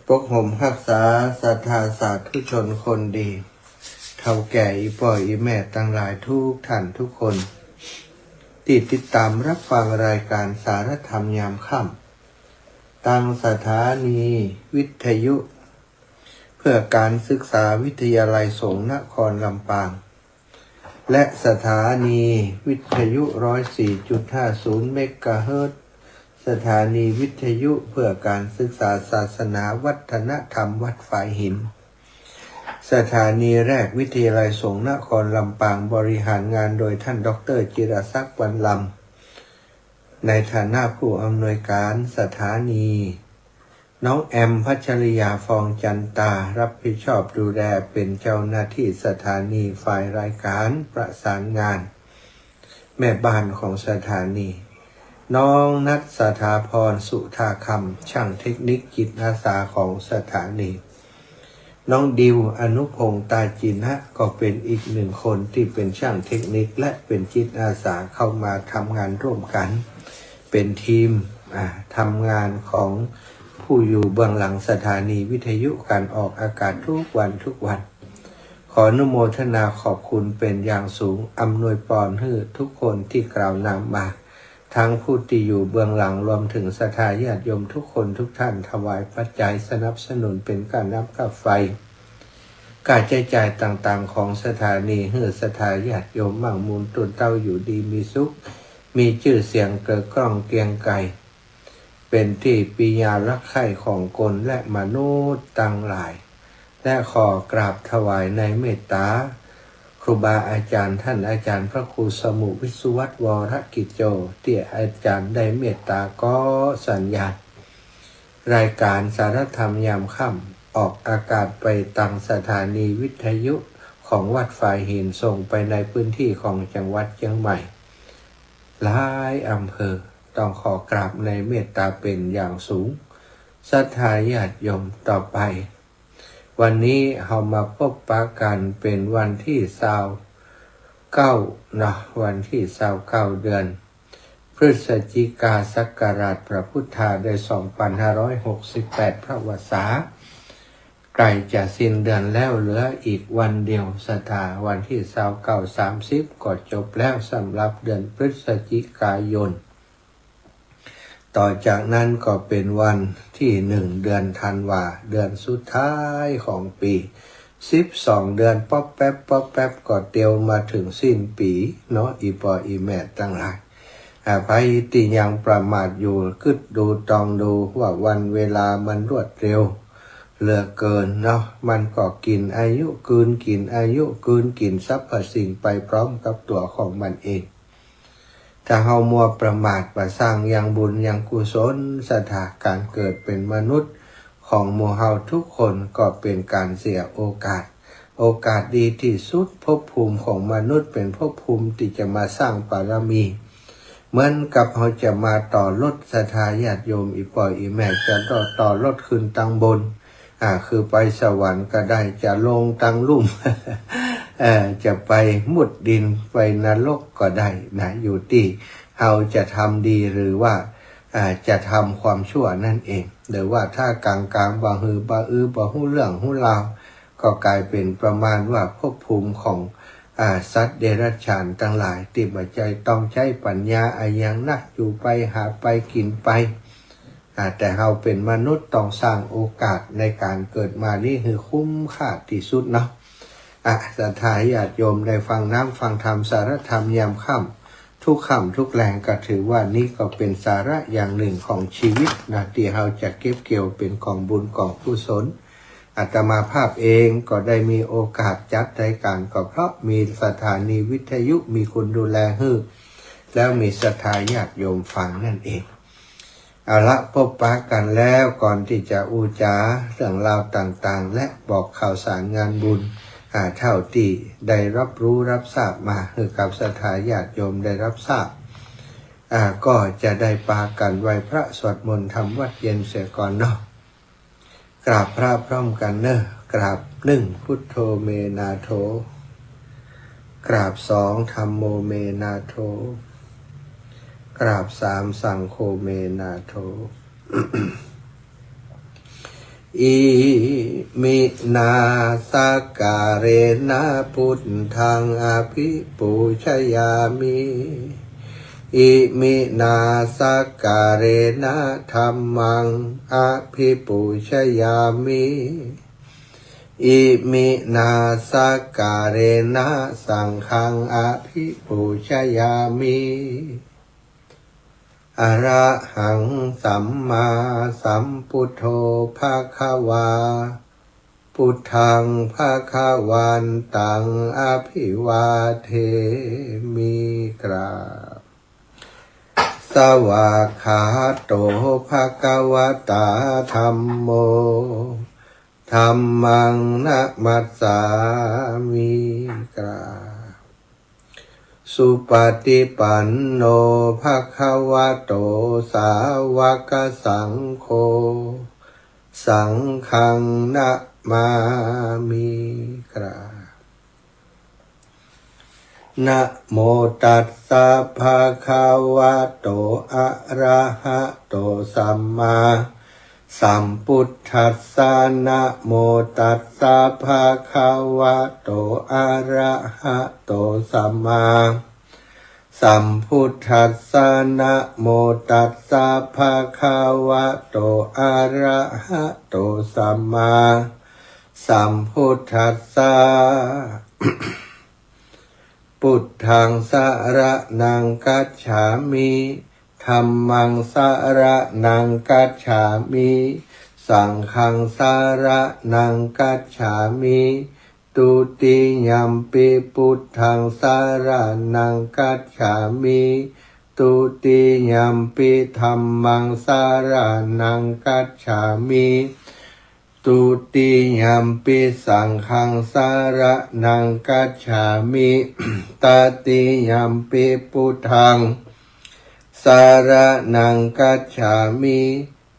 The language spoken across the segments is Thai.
ปกห่มรักษาศรัทธาสาธุชนคนดีเฒ่าแก่อีป่ออีแม่ทั้งหลายทุกท่านทุกคนที่ติดตามรับฟังรายการสารธรรมยามค่ำทางสถานีวิทยุ เพื่อการศึกษาวิทยาลัยสงฆ์นครลำปางและสถานีวิทยุ 104.50 เมกะเฮิรตซ์สถานีวิทยุเพื่อการศึกษาศาสนาวัฒนธรรมวัดฝายหินสถานีแรกวิทยาลัยสงฆ์นครลำปางบริหารงานโดยท่านดร.จิรศักดิ์วรรณลำในฐานะผู้อำนวยการสถานีน้องแอมพัชริยาฟองจันตารับผิดชอบดูแลเป็นเจ้าหน้าที่สถานีฝ่ายรายการประสานงานแม่บ้านของสถานีน้องนัทสถาพรสุธาคำช่างเทคนิคจิตอาสาของสถานีน้องดิวอนุพงษ์ตาจินะก็เป็นอีกหนึ่งคนที่เป็นช่างเทคนิคและเป็นจิตอาสาเข้ามาทำงานร่วมกันเป็นทีมทำงานของผู้อยู่เบื้องหลังสถานีวิทยุการออกอากาศทุกวันขออนุโมทนาขอบคุณเป็นอย่างสูงอำนวยพรให้ทุกคนที่กล่าวนามมาทั้งผู้ที่อยู่เบื้องหลังรวมถึงศรัทธาญาติโยมทุกคนทุกท่านถวายปัจจัยสนับสนุนเป็นการน้ำค่าไฟการใช้จ่ายต่างๆของสถานีให้ศรัทธาญาติโยมมั่งมูลตุนเต้าอยู่ดีมีสุขมีชื่อเสียงเกิดกล้องเกรียงไกรเป็นที่ปิยารักใคร่ของคนและมนุษย์ต่างหลายและขอกราบถวายในเมตตาครูบาอาจารย์ท่านอาจารย์พระครูสมุวิสุวัตวรกิจโจที่อาจารย์ได้เมตตาก็สัญญาณรายการสารธรรมยามค่ำออกอากาศไปตั้งสถานีวิทยุของวัดฝายหินส่งไปในพื้นที่ของจังหวัดเชียงใหม่หลายอำเภอต้องขอกราบในเมตตาเป็นอย่างสูงศรัทธาญาติโยมต่อไปวันนี้เรามาพบปะกันเป็นวันที่29นะวันที่29เดือนพฤศจิกาศักราชพระพุทธาได้2568พระวสาใกล้จะสิ้นเดือนแล้วเหลืออีกวันเดียวศรัทธาวันที่29-30ก็จบแล้วสำหรับเดือนพฤศจิกายนต่อจากนั้นก็เป็นวันที่1เดือนธันวาเดือนสุดท้ายของปี12เดือนป๊อปแป๊บก็เตียวมาถึงสิ้นปีเนาะอีปออีแม่ตั้งหลายไปติยังประมาทอยู่คิดดูตองดูว่าวันเวลามันรวดเร็วเหลือเกินเนาะมันก็กินอายุกินสรรพสิ่งไปพร้อมกับตัวของมันเองถ้าเฮามัวประมาทว่าสร้างยังบุญยังกุศลศรัทธาการเกิดเป็นมนุษย์ของหมู่เฮาทุกคนก็เป็นการเสียโอกาสดีที่สุดภพภูมิของมนุษย์เป็นภพภูมิที่จะมาสร้างบารมีเหมือนกับเฮาจะมาต่อรถศรัทธาญาติโยมอีป่ออีแม่จะต่อรถขึ้นตังบนคือไปสวรรค์ก็ได้จะลงตังลุ่ม จะไปมุดดินไปนรกก็ได้นะอยู่ที่เราจะทำดีหรือว่าจะทำความชั่วนั่นเองหรือว่าถ้ากลางบางบาบ่ฮู้เรื่องฮู้ราวก็กลายเป็นประมาณว่าภพภูมิของสัตว์เดรัจฉานทั้งหลายที่ปัจจัยต้องใช้ปัญญาอย่างนักอยู่ไปหาไปกินไปแต่เราเป็นมนุษย์ต้องสร้างโอกาสในการเกิดมานี่คือคุ้มค่าที่สุดเนาะศรัทธาญาติโยมได้ฟังน้ำฟังธรรมสารธรรมยามค่ำทุกค่ำทุกแรงก็ถือว่านี่ก็เป็นสาระอย่างหนึ่งของชีวิตนะที่เราจะเก็บเกี่ยวเป็นกองบุญกองกุศลอาตมาภาพเองก็ได้มีโอกาสจัดรายการก็เพราะมีสถานีวิทยุมีคนดูแลให้แล้วมีศรัทธาญาติโยมฟังนั่นเองเอาละพบปะกันแล้วก่อนที่จะอูจาเรื่องราวต่างๆและบอกข่าวสารงานบุญเท่าที่ได้รับรู้รับทราบมาคือกับศรัทธาญาติโยมได้รับทราบก็จะได้ปากันไหว้พระสวดมนต์ทำวัดเย็นเสียก่อนเนาะกราบพระพร้อมกันเนอะกราบ1พุทโธเมนาโถกราบ2ธัมโมเมนาโถกราบ3สังโฆเมนาโถ อิมินาสการเรนะพุทธังอภิปูชยามิอิมินาสการเรนะธัมมังอภิปูชยามิอิมินาสการเรนะสังฆังอภิปูชยามิอะระหังสัมมาสัมพุทโธภะคะวาพุทธังภะคะวันตังอภิวาเทมิกราบสวากขาโตภะคะวะตาธัมโมธัมมังนะมัสสามิกราบสุปฏิปันโนภะคะวะโตสาวกสังโฆสังฆังนะมามิกราบนะโมตัสสะภะคะวะโตอะระหะโตสัมมาสัมพุทธัสสะนะโมตัสสะภะคะวะโตอะระหะโตสัมมาสัมพุทธัสสะนะโมตัสสะภะคะวะโตอะระหะโตสัมมาสัมพุทธัสสะ พุทธังสรณังคัจฉามิธัมมังสรณังคัจฉามิสังฆังสรณังคัจฉามิตุติยัมปิพุทธังสรณังคัจฉามิตุติยัมปิธัมมังสรณังคัจฉามิตุติยัมปิสังฆังสรณังคัจฉามิตติยัมปิพุทธังสรณังคัจฉามิ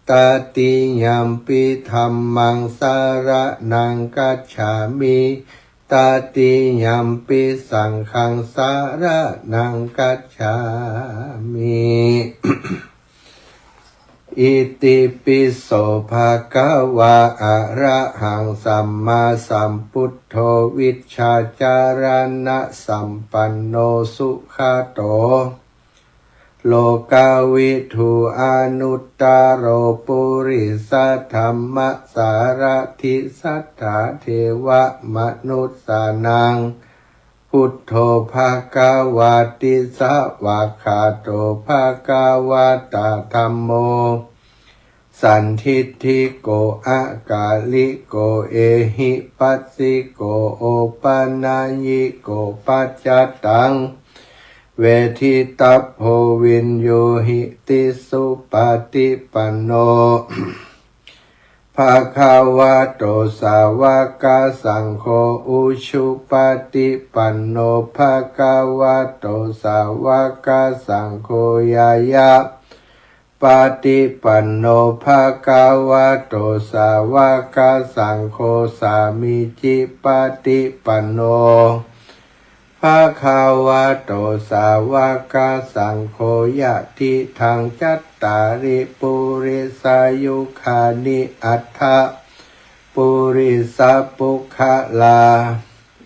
ตติยัมปิธัมมังสรณังคัจฉามิตติยัมปิสังฆังสรณังคัจฉามิ อิติปิโสภะคะวะอะระหังสัมมาสัมพุทโธวิชชาจารณะสัมปันโนสุขโตโลกาวิทูอนุตตโรปุริสธรรมสารถิสัทธาเทวมนุสสานังพุทโธภะคะวะติสวากขาโตภะคะวะตาธัมโมสันทิฏฐิโกอากาลิโกเอหิปัสสิโกโอปนัญญิโกปัจจตังเวทิตัพโพวินโยหิติสุปฏิปันโน ภะคะวะโตสาวกสังโฆอุชุปฏิปันโนภะคะวะโตสาวกสังโฆยายะปฏิปันโนภะคะวะโตสาวกสังโฆสามิจิปฏิปันโนภะคะวะโตสาวกสังโฆยะติทังจัตตาริปุริสายุคานิอัฏฐปุริสปุคลา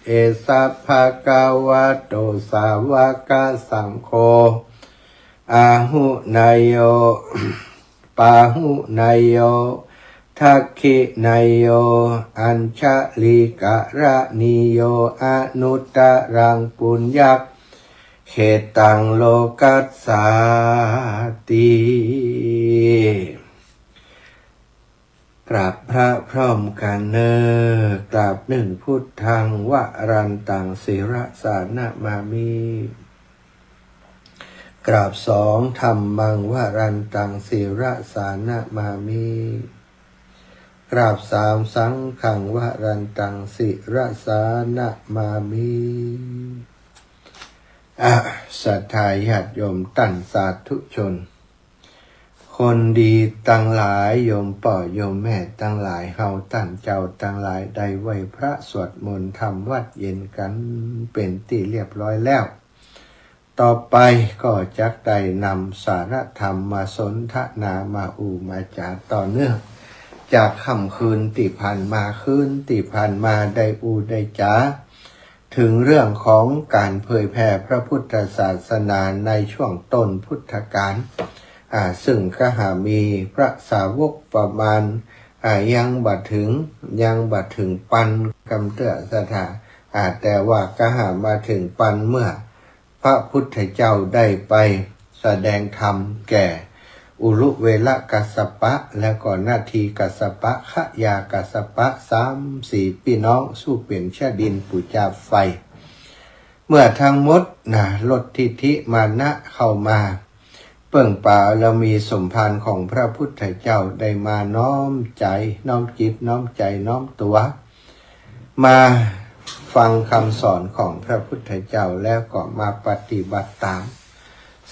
เอสัพพะคะวะโตสาวกสังโฆอาหุนายโยปาหุนายโยทักขินายโยอัญชลิกะระนิโยอนุตตรังปุญญักเขตังโลกัสสาติกราบพระพร้อมกันเนอกราบหนึ่งพุทธังวรันตังศิระสานะมามิกราบสองธรรมังวรันตังศิระสานะมามิกราบสามสังฆังวรันตังศิระสานะมามิศรัทธาญาติโยมตั้นสาธุชนคนดีตั้งหลายโยมป่อโยมแม่ตั้งหลายเฮาตั้นเจ้าตั้งหลายได้ไหวพระสวดมนต์ทำวัดเย็นกันเป็นที่เรียบร้อยแล้วต่อไปก็จักได้นำสารธรรมมาสนทนามามาจาต่อเนื่อง จากค่ำคืนที่ผ่านมาคืนที่ผ่านมาได้ได้จ๋าถึงเรื่องของการเผยแผ่พระพุทธศาสนาในช่วงต้นพุทธกาลซึ่งก็หามีพระสาวกประมาณยังบัดถึงปันกำเตื้อสถาแต่ว่าก็หามาถึงปันเมื่อพระพุทธเจ้าได้ไปแสดงธรรมแก่อุลุเวลกัสสปะและก่อนนาทีกัสสปะขยากัสสปะ3-4พี่น้องสู้เปลี่ยนชาดินปุจาไฟเมื่อทั้งหมดลดทิฐิมานะเข้ามาเปิ่งป่าเรามีสมภารของพระพุทธเจ้าได้มาน้อมใจน้อมจิตน้อมใจน้อมตัวมาฟังคำสอนของพระพุทธเจ้าแล้วก็มาปฏิบัติตาม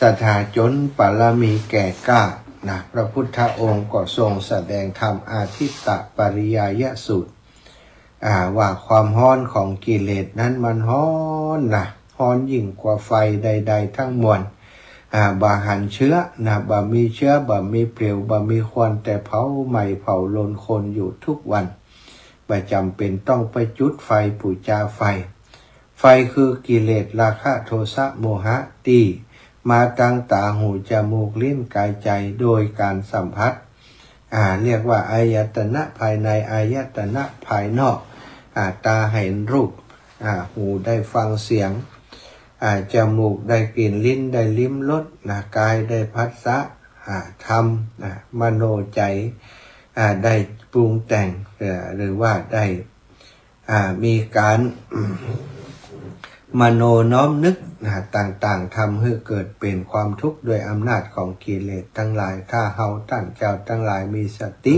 ศรัทธาจนปารมีแก่กล้าพระพุทธองค์ก็ทรงแสดงธรรมอาทิตตปริยายสูตรว่าความฮ้อนของกิเลสนั้นมันฮ้อนฮ้อนยิ่งกว่าไฟใดๆทั้งมวลบ่หันเชื้อบ่มีเชื้อบ่มีเปลวบ่มีควันแต่เผาไหม้เผาลนคนอยู่ทุกวันบ่จำเป็นต้องไปจุดไฟปูจาไฟคือกิเลสราคะโทสะโมหะตีมาตั้งตาหูจมูกลิ้นกายใจโดยการสัมผัสเรียกว่าอายตนะภายในอายตนะภายนอกตาเห็นรูปหูได้ฟังเสียงจมูกได้กลิ่นลิ้นได้ลิ้มรสกายได้ผัสสะธรรมมโนใจได้ปรุงแต่งหรือว่าได้มีการมโนน้อมนึกต่างๆทำให้เกิดเป็นความทุกข์ด้วยอำนาจของกิเลสทั้งหลายถ้าเฮาท่านเจ้าทั้งหลายมีสติ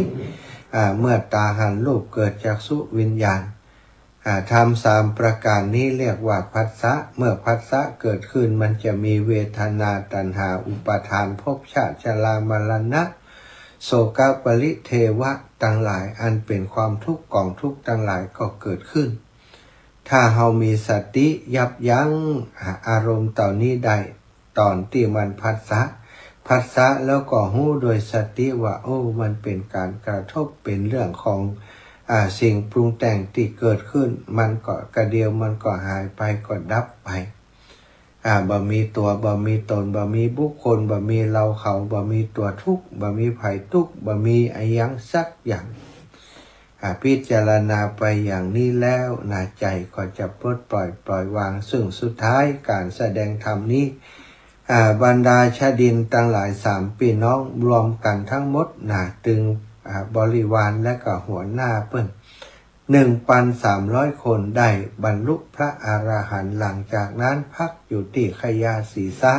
เมื่อตาหันรูปเกิดจากสุวิญญาณธรรม3ประการนี้เรียกว่าผัสสะเมื่อผัสสะเกิดขึ้นมันจะมีเวทนาตัณหาอุปาทานภพชาติชรามรณะโศกปริเทวะทั้งหลายอันเป็นความทุกข์กองทุกข์ทั้งหลายก็เกิดขึ้นถ้าเรามีสติยับยั้งอารมณ์เหล่านี้ได้ตอนที่มันผัสสะแล้วก็รู้โดยสติว่ามันเป็นการกระทบเป็นเรื่องของสิ่งปรุงแต่งที่เกิดขึ้นมันก็กระเดียวมันก็หายไปก็ดับไปบ่มีตัวบ่มีตนบ่มีบุคคลบ่มีเราเขาบ่มีตัวทุกข์บ่มีภัยทุกข์บ่มีอะไรยังสักอย่างพิจารณาไปอย่างนี้แล้วใจก็จะปลดปล่อยวางซึ่งสุดท้ายการแสดงธรรมนี้บรรดาชาดินทั้งหลาย3พี่น้องรวมกันทั้งหมดตึงบริวารและก็หัวหน้าเปิ้น 1,300 คนได้บรรลุพระอรหันต์หลังจากนั้นพักอยู่ที่ขยาศีสะ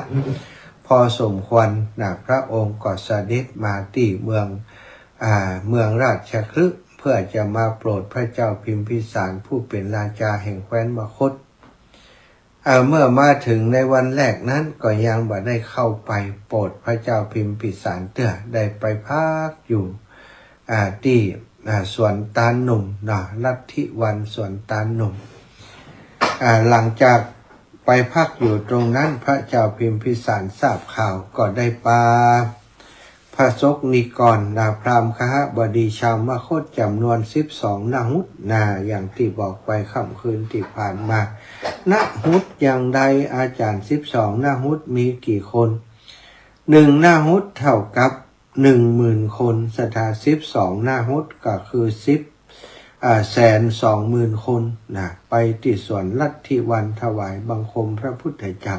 พอสมควรพระองค์ก็เสด็จมาที่เมืองราชคฤห์เพื่อจะมาโปรดพระเจ้าพิมพิสารผู้เป็นราชาแห่งแคว้นมคธเมื่อมาถึงในวันแรกนั้นก็ยังบ่ได้เข้าไปโปรดพระเจ้าพิมพิสารได้ไปพักอยู่ที่สวนตาลหนุ่มลัทธิวันสวนตาลหนุ่มหลังจากไปพักอยู่ตรงนั้นพระเจ้าพิมพิสารทราบข่าวก็ได้ปาพระสกนิกรพราหมณ์คหบดีชาวมคธจำนวน12นหุตอย่างที่บอกไปค่ำคืนที่ผ่านมานหุตอย่างใดอาจารย์12นหุตมีกี่คน1นหุตเท่ากับ10,000 คนศรัทธา12นหุตก็คือ120,000 คนไปที่สวนลัทธิวันถวายบังคมพระพุทธเจ้า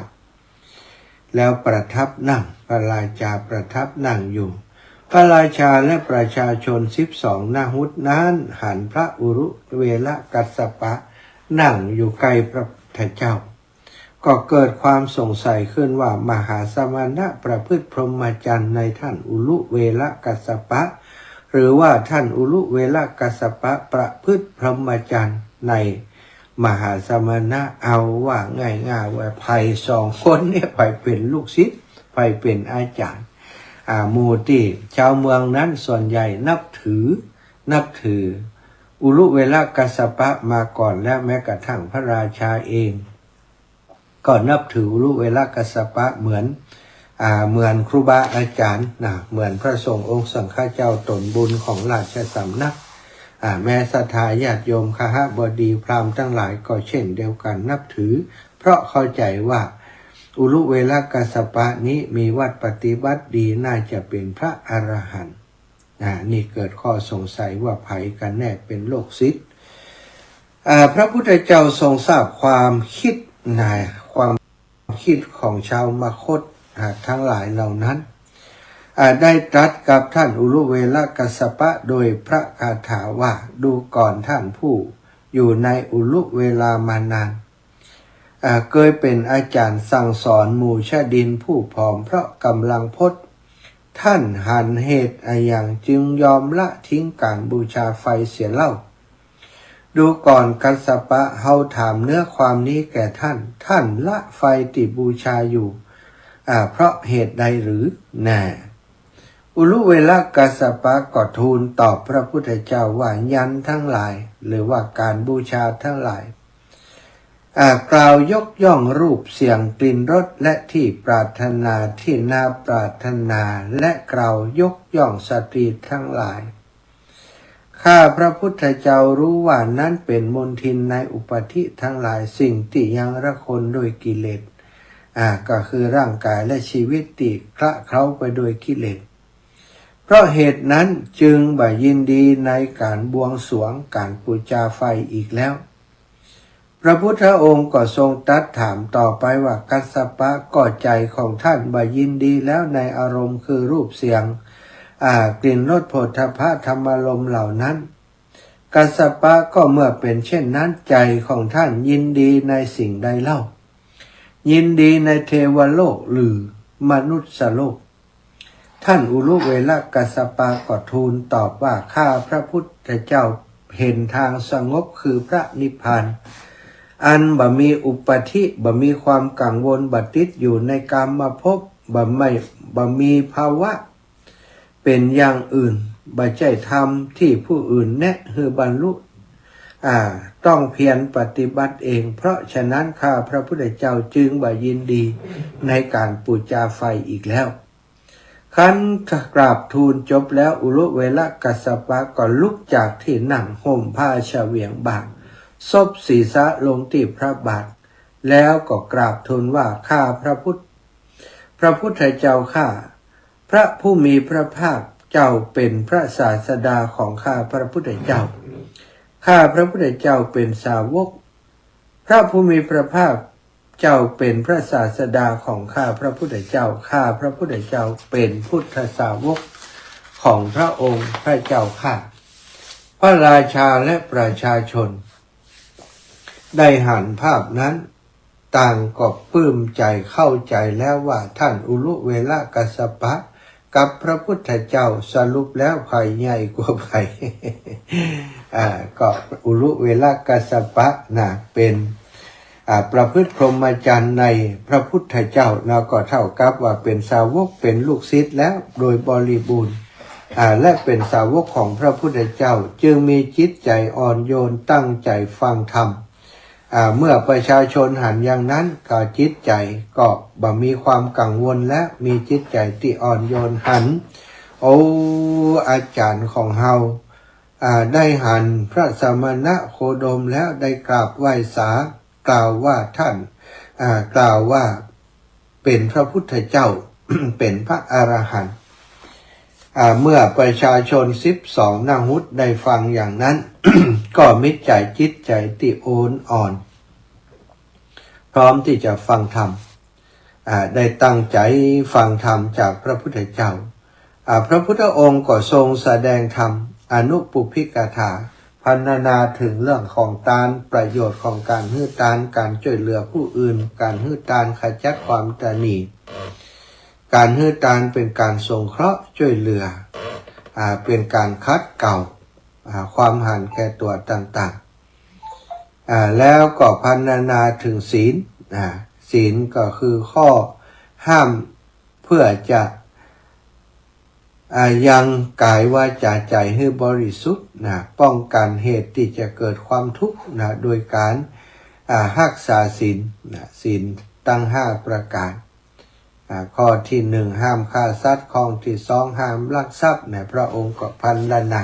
แล้วประทับนั่งพระราชาประทับนั่งอยู่พระราชาและประชาชน12นหุตนั้นหันพระอุรุเวลกัสสปะนั่งอยู่ใกล้พระพุทธเจ้าก็เกิดความสงสัยขึ้นว่ามหาสมณะประพฤติพรหมจรรย์ในท่านอุลุเวลกัสสปะหรือว่าท่านอุลุเวลกัสสปะประพฤติพรหมจรรย์ในมหาสมณะเอาว่าง่ายๆว่าไผ่2 คนเนี่ยไผ่เป็นลูกศิษย์ไผ่เป็นอาจารย์หมู่ที่ชาวเมืองนั้นส่วนใหญ่นับถืออุลุเวลกัสสปะมาก่อนและแม้กระทั่งพระราชาเองก็นับถืออุลุเวลกัสสปะเหมือน เหมือนครูบาอาจารย์เหมือนพระสงฆ์องค์สังฆเจ้าตนบุญของราชสำนักแม้ศรัทธาญาติโยมคหบดีพราหมณ์ทั้งหลายก็เช่นเดียวกันนับถือเพราะเข้าใจว่าอุลุเวลกัสสปะนี้มีวัดปฏิบัติดีน่าจะเป็นพระอรหันต์นี่เกิดข้อสงสัยว่าไผกันแน่เป็นโลกศิษย์พระพุทธเจ้าทรงทราบความคิดความคิดของชาวมคธทั้งหลายเหล่านั้นได้ตรัสกับท่านอุลุเวลกัสสปะโดยพระคาถาว่าดูก่อนท่านผู้อยู่ในอุลุเวลามานานเคยเป็นอาจารย์สั่งสอนหมู่ชาดินผู้ผอมเพราะกำลังพจน์ท่านหันเหตุอย่างจึงยอมละทิ้งการบูชาไฟเสียเล่าดูก่อนกัสสปะเฮาถามเนื้อความนี้แก่ท่านละไฟติบูชาอยู่เพราะเหตุใดหรือแน่อุลุเวลกัสสปะก็ทูลตอบพระพุทธเจ้าว่ายันทั้งหลายหรือว่าการบูชาทั้งหลายกล่าวยกย่องรูปเสียงกลิ่นรสและที่ปรารถนาที่น่าปรารถนาและกล่าวยกย่องสตรีทั้งหลายข้าพระพุทธเจ้ารู้ว่านั้นเป็นมลทินในอุปธิทั้งหลายสิ่งที่ยังระคนด้วยกิเลสก็คือร่างกายและชีวิตที่คละเคล้าไปโดยกิเลสเพราะเหตุนั้นจึงบ่ยินดีในการบวงสรวงการบูชาไฟอีกแล้วพระพุทธองค์ก็ทรงตรัสถามต่อไปว่ากัสสปะก็ใจของท่านบ่ยินดีแล้วในอารมณ์คือรูปเสียงกลิ่นรสโผฏฐัพพะธรรมารมณ์เหล่านั้นกัสสปะก็เมื่อเป็นเช่นนั้นใจของท่านยินดีในสิ่งใดเล่ายินดีในเทวโลกหรือมนุษย์โลกท่านอุลุเวลกัสสปะก็ทูลตอบว่าข้าพระพุทธเจ้าเห็นทางสงบคือพระนิพพานอันบ่มีอุปธิบ่มีความกังวลบ่ติดอยู่ในกามมาพบบ่มีภาวะเป็นอย่างอื่นบ่ใช่ธรรมที่ผู้อื่นแนะคือบรรลุต้องเพียรปฏิบัติเองเพราะฉะนั้นข้าพระพุทธเจ้าจึงบ่ยินดีในการบูชาไฟอีกแล้วคันกราบทูลจบแล้วอุลุเวลกัสสปะก็ลุกจากที่นั่งห่มผ้าเฉวียงบ่าซบศีรษะลงที่พระบาทแล้วก็กราบทูลว่าข้าพระพุทธเจ้าข้าพระผู้มีพระภาคเจ้าเป็นพระศาสดาของข้าพระพุทธเจ้าข้าพระพุทธเจ้าเป็นสาวกพระผู้มีพระภาคเจ้าเป็นพระศาสดาของข้าพระพุทธเจ้าข้าพระพุทธเจ้าเป็นพุทธสาวกของพระองค์พระเจ้าข้าพระราชาและประชาชนได้หันภาพนั้นต่างก็ปลื้มใจเข้าใจแล้วว่าท่านอุลุเวลกัสสปะกับพระพุทธเจ้าสรุปแล้วภัยใหญ่กว่าภัย ก็อุลุเวลกัสสปะเป็นประพฤติพรหมจรรย์ในพระพุทธเจ้าเราก็เท่ากับว่าเป็นสาวกเป็นลูกศิษย์แล้วโดยบริบูรณ์และเป็นสาวกของพระพุทธเจ้าจึงมีจิตใจอ่อนโยนตั้งใจฟังธรรมเมื่อประชาชนหันอย่างนั้นก็จิตใจก็บ่มีความกังวลและมีจิตใจที่อ่อนโยนหันโอ้อาจารย์ของเฮาได้หันพระสมณะโคดมแล้วได้กราบไหว้สากล่าวว่าท่านกล่าวว่าเป็นพระพุทธเจ้า เป็นพระอรหันต์เมื่อประชาชน12นาหุตได้ฟังอย่างนั้น ก็มิจฉาจิตใจที่โอนอ่อนพร้อมที่จะฟังธรรมได้ตั้งใจฟังธรรมจากพระพุทธเจ้าพระพุทธองค์ก็ทรงแสดงธรรมอนุปุพพิกถาพรรณนาถึงเรื่องของทานประโยชน์ของการให้ทานการช่วยเหลือผู้อื่นการให้ทานขจัดความตณีการให้ทานเป็นการสงเคราะห์ช่วยเหลือเป็นการคัดเกลาความหันแก่ตัวต่างๆแล้วก็พรรณนาถึงศีลศีลก็คือข้อห้ามเพื่อจะยังกายวาจาใจให้บริสุทธิ์ป้องกันเหตุที่จะเกิดความทุกข์โดยการรักษาศีลศีลตั้ง5ประการ ข้อที่หนึ่งห้ามฆ่าสัตว์ข้อที่สองห้ามลักทรัพย์เนี่ยพระองค์ก็พรรณนา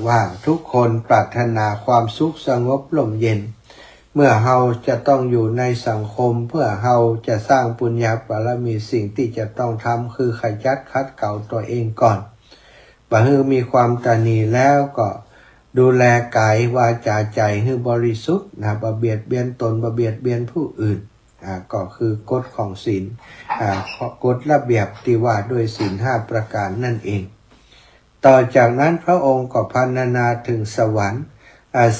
ว่าทุกคนปรารถนาความสุขสงบร่มเย็นเมื่อเฮาจะต้องอยู่ในสังคมเพื่อเฮาจะสร้างปุญญาบารมีสิ่งที่จะต้องทำคือขยันขัดเกลาตัวเองก่อนบ่ให้มีความตระหนี่แล้วก็ดูแลกายวาจาใจให้บริสุทธิ์บ่เบียดเบียนตนบ่เบียดเบียนผู้อื่นก็คือกฎของศีลกฎระเบียบที่ว่าด้วยศีล5ประการนั่นเองต่อจากนั้นพระองค์ก็พรรณนาถึงสวรรค์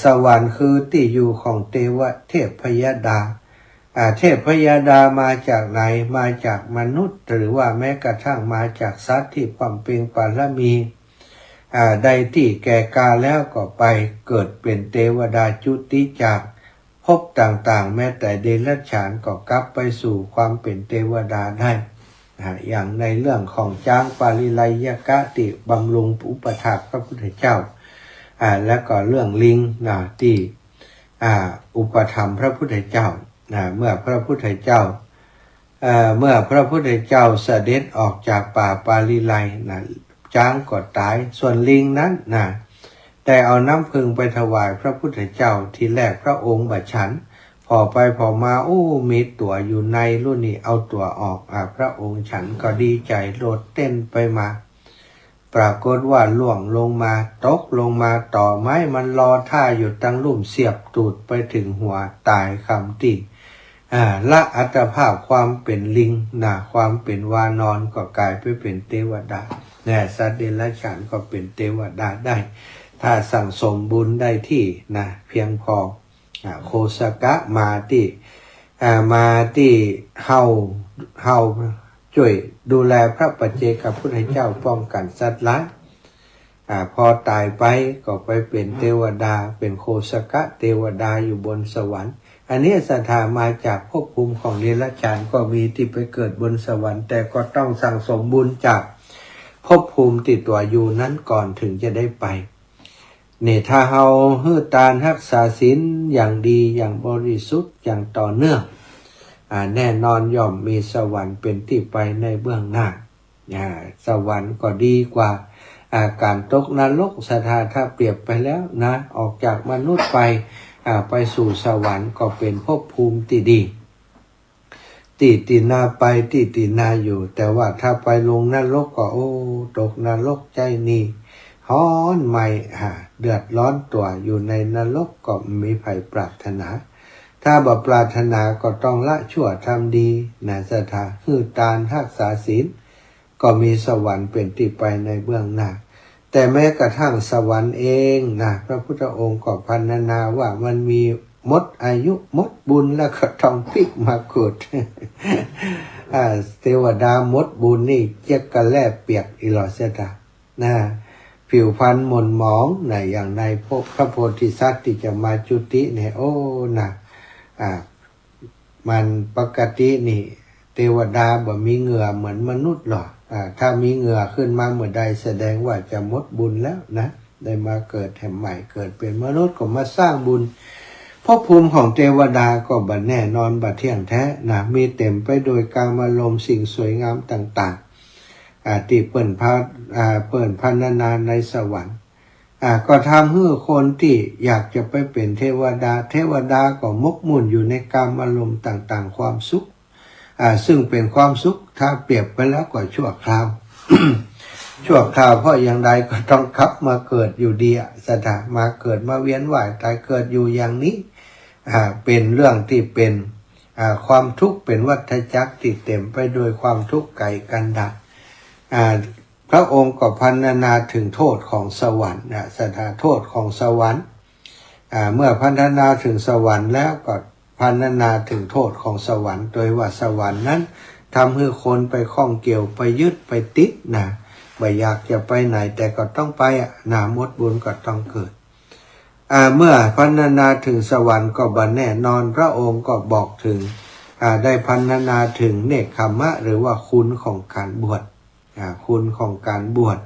สวรรค์คือที่อยู่ของเทพยดาเทพยดามาจากไหนมาจากมนุษย์หรือว่าแม้กระทั่งมาจากสัตว์ที่บำเพ็ญบารมีใดที่แก่กาแล้วก็ไปเกิดเป็นเทวดาจุติจากภพต่างๆแม้แต่เดรัจฉานก็กลับไปสู่ความเป็นเทวดาได้อย่างในเรื่องของจ้างปาลิไลยกะติบำรุงอุปถากพระพุทธเจ้าและก็เรื่องลิงที่อุปถัมภ์พระพุทธเจ้าเมื่อพระพุทธเจ้าเสด็จออกจากป่าปาลิไลช้างก็ตายส่วนลิงนั้นแต่เอาน้ำผึ้งไปถวายพระพุทธเจ้าทีแรกพระองค์บัดฉันพอไปพอมามีตัวอยู่ในรุ่นนี้เอาตัวออกพระองค์ฉันก็ดีใจโลดเต้นไปมาปรากฏว่าล่วงลงมาตกลงมาต่อไม้มันรอท่าอยู่ตั้งลุ่มเสียบตูดไปถึงหัวตายคำติละอัตภาพความเป็นลิงความเป็นวานอนก็กลายไปเป็นเทวดาสัตว์เดรัจฉานก็เป็นเทวดาได้ถ้าสั่งสมบุญได้ที่เพียงพอโคสกะมาที่เฮาช่วยดูแลพระปัจเจกพุทธเจ้าป้องกันสัตว์ร้ายพอตายไปก็ไปเป็นเทวดาเป็นโคสกะเทวดาอยู่บนสวรรค์อันนี้ศรัทธามาจากภพภูมิของเดรัจฉานก็มีที่ไปเกิดบนสวรรค์แต่ก็ต้องสั่งสมบุญจากภพภูมิติดตัวอยู่นั้นก่อนถึงจะได้ไปถ้าเฮาฮื้อตานรักษาศีลอย่างดีอย่างบริสุทธิ์อย่างต่อเนื่องแน่นอนย่อมมีสวรรค์เป็นที่ไปในเบื้องหน้าสวรรค์ก็ดีกว่าการตกนรกศรัทธาถ้าเปรียบไปแล้วออกจากมนุษย์ไปสู่สวรรค์ก็เป็นภพภูมิที่ดีตินาไปตินาอยู่แต่ว่าถ้าไปลงนรกก็ตกนรกใจนี่ฮ้อนไหม่เดือดร้อนตัวอยู่ในนรกก็มีภัยปรารถนาถ้าบ่ปรารถนาก็ต้องละชั่วทำดีศรัทธาฮื้อตานรักษาศีลก็มีสวรรค์เป็นที่ไปในเบื้องหน้าแต่แม้กระทั่งสวรรค์เองพระพุทธองค์ก็พรรณนาว่ามันมีหมดอายุหมดบุญแล้วก็ต้องพลิกมาเกิดเทวดาหมดบุญนี่เจ็บกันแลบเปียกอีหลอเสดาผิวพรรณหม่นหมองอย่างในพระโพธิสัตว์ที่จะมาจุติมันปกตินี่เทวดาบ่มีเหงื่อเหมือนมนุษย์หรอกถ้ามีเหงื่อขึ้นมาเมื่อใดแสดงว่าจะหมดบุญแล้วได้มาเกิดแห่งใหม่เกิดเป็นมนุษย์ก็มาสร้างบุญภพภูมิของเทวดาก็บัดแน่นอนบัดเที่ยงแท้มีเต็มไปโดยกามารมณ์สิ่งสวยงามต่างๆที่เปิ่นพรรณนาในสวรรค์ก็ทำให้คนที่อยากจะไปเป็นเทวดาก็มกมุ่นอยู่ในกามารมณ์ต่างๆความสุขซึ่งเป็นความสุขถ้าเปรียบไปแล้วก็ชั่วคราว ชั่วคราวเพราะอย่างใดก็ต้องขับมาเกิดอยู่ดีสถามาเกิดมาเวียนว่ายตายเกิดอยู่อย่างนี้เป็นเรื่องที่เป็นความทุกข์เป็นวัฏจักรที่เต็มไปด้วยความทุกข์ไกลกันดารพระองค์ก็พรรณนาถึงโทษของสวรรค์สถาโทษของสวรรค์เมื่อพรรณนาถึงสวรรค์แล้วก็พรรณนาถึงโทษของสวรรค์โดยว่าสวรรค์นั้นทำให้คนไปข้องเกี่ยวไปยึดไปติดไม่อยากจะไปไหนแต่ก็ต้องไปหมดบุญก็ต้องเกิดเมื่อพรรณนาถึงสวรรค์ก็บัดแน่นอนพระองค์ก็บอกถึงได้พรรณนาถึงเนกขัมมะหรือว่าคุณของการบวชคุณของการบวช